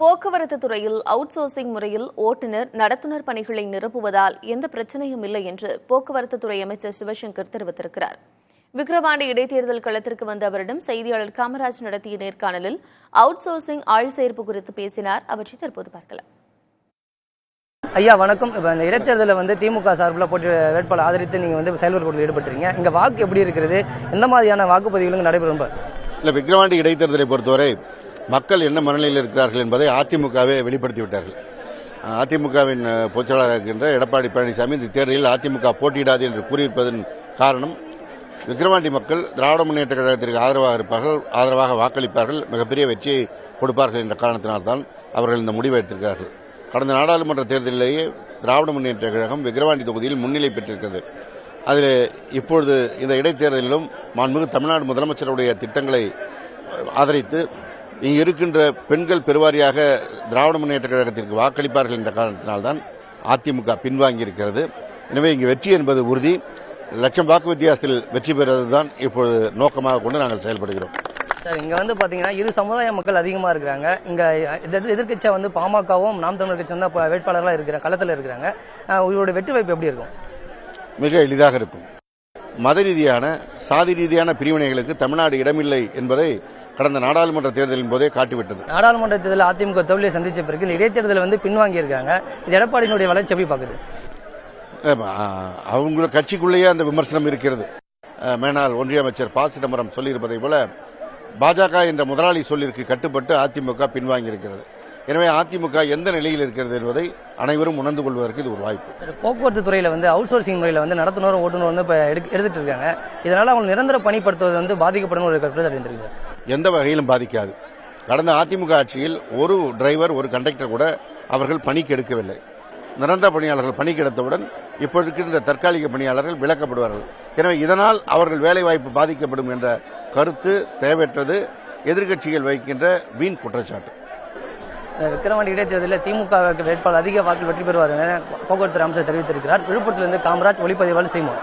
போக்குவரத்து துறையில் out sourcing முறையில் ஓட்டுநர் நடத்துனர் பணிகளை நிரப்புவதால் எந்த பிரச்சனையும் இல்லை என்று போக்குவரத்து துறை அமைச்சர் சிவசங்கர் தெரிவித்திருக்கிறார். விக்கிரவாண்டி இடைத்தேர்தல் களத்திற்கு வந்த அவரிடம் செய்தியாளர் காமராஜ் நடத்திய நேர்காணலில் அவுட் சோர்சிங் ஆள் சேர்ப்பு குறித்து பேசினார். அவற்றை தற்போது பார்க்கலாம். ஐயா வணக்கம். இப்போ இந்த இடைத்தேர்தலில் திமுக சார்பில் போட்டி வேட்பாளர் ஆதரித்து நீங்கள் செயல்படுத்த ஈடுபட்டுறீங்க. இங்கே வாக்கு எப்படி இருக்கிறது? எந்த மாதிரியான வாக்குப்பதிவுகளும் நடைபெறும்? இல்லை, விக்கிரவாண்டி இடைத்தேர்தலை பொறுத்தவரை மக்கள் என்ன மனநிலையில் இருக்கிறார்கள் என்பதை அதிமுகவே வெளிப்படுத்திவிட்டார்கள். அதிமுகவின் பொதுச்செயலாளர் இருக்கின்ற எடப்பாடி பழனிசாமி இந்த தேர்தலில் அதிமுக போட்டியிடாது என்று கூறியிருப்பதன் காரணம், விக்கிரவாண்டி மக்கள் திராவிட முன்னேற்ற கழகத்திற்கு ஆதரவாக இருப்பார்கள், ஆதரவாக வாக்களிப்பார்கள், மிகப்பெரிய வெற்றியை கொடுப்பார்கள் என்ற காரணத்தினால்தான் அவர்கள் இந்த முடிவை எடுத்திருக்கிறார்கள். கடந்த நாடாளுமன்ற தேர்தலிலேயே திராவிட முன்னேற்ற கழகம் விக்கிரவாண்டி தொகுதியில் முன்னிலை பெற்றிருக்கிறது. அதில் இப்பொழுது இந்த இடைத்தேர்தலிலும் மாண்புமிகு தமிழ்நாடு முதலமைச்சருடைய திட்டங்களை ஆதரித்து இங்கு இருக்கின்ற பெண்கள் பெருவாரியாக திராவிட முன்னேற்ற கழகத்திற்கு வாக்களிப்பார்கள் என்ற காரணத்தினால்தான் அதிமுக பின்வாங்கியிருக்கிறது. எனவே இங்கு வெற்றி என்பது உறுதி. லட்சம் வாக்கு வித்தியாசத்தில் வெற்றி பெறுவதுதான் இப்பொழுது நோக்கமாக கொண்டு நாங்கள் செயல்படுகிறோம். சார், இங்க பாத்தீங்கன்னா இரு சமுதாய மக்கள் அதிகமா இருக்கிறாங்க. இங்க எதிர்கட்சியா பாமகவும் நாம் தமிழர் கட்சி வேட்பாளர்களா இருக்கிறாங்க, களத்தில் இருக்கிறாங்க. இவருடைய வெற்றி வாய்ப்பு எப்படி இருக்கும்? மிக எளிதாக இருக்கும். மத ரீதியான சாதி ரீதியான பிரிவினைகளுக்கு தமிழ்நாடு இடமில்லை என்பதை கடந்த நாடாளுமன்ற தேர்தலின் போதே காட்டிவிட்டது. நாடாளுமன்ற தேர்தலில் அதிமுக தோல்வியை சந்திச்ச பிறகு இடைத்தேர்தலில் பின்வாங்கி இருக்காங்க. இது எடப்பாடியினுடைய வளர்ச்சி எப்படி பாக்குது? அவங்க கட்சிக்குள்ளேயே அந்த விமர்சனம் இருக்கிறது. மேனால் ஒன்றிய அமைச்சர் ப. சிதம்பரம் சொல்லியிருப்பதை போல பாஜக என்ற முதலாளி சொல்லிற்கு கட்டுப்பட்டு அதிமுக பின்வாங்கி இருக்கிறது. எனவே அதிமுக எந்த நிலையில் இருக்கிறது என்பதை அனைவரும் உணர்ந்து கொள்வதற்கு இது ஒரு வாய்ப்பு. போக்குவரத்து துறையில அவுட் சோர்சிங் முறையில் நடத்துனரும் ஓட்டுநரும் எடுத்துட்டு இருக்காங்க. இதனால அவங்க நிரந்தர பணிப்படுத்துவது பாதிக்கப்படும் ஒரு கருத்து அறிந்திருக்கு சார். எந்த வகையிலும் பாதிக்காது. கடந்த அதிமுக ஆட்சியில் ஒரு டிரைவர் ஒரு கண்டக்டர் கூட அவர்கள் பணிக்கு எடுக்கவில்லை. நிரந்தர பணியாளர்கள் பணிக்கு எடுத்தவுடன் இப்போது இருக்கின்ற தற்காலிக பணியாளர்கள் விலக்கப்படுவார்கள். எனவே இதனால் அவர்கள் வேலைவாய்ப்பு பாதிக்கப்படும் என்ற கருத்து தேவையற்றது. எதிர்க்கட்சிகள் வைக்கின்ற வீண் குற்றச்சாட்டு. விக்கிரவாண்டி இடைத்தேர்தலில் திமுக வேட்பாளர் அதிக வாக்கில் வெற்றி பெறுவார் என போக்குவரத்து அமைச்சர் தெரிவித்திருக்கிறார். விழுப்புரத்திலிருந்து காமராஜ், ஒளிப்பதிவாளர் சீமான்.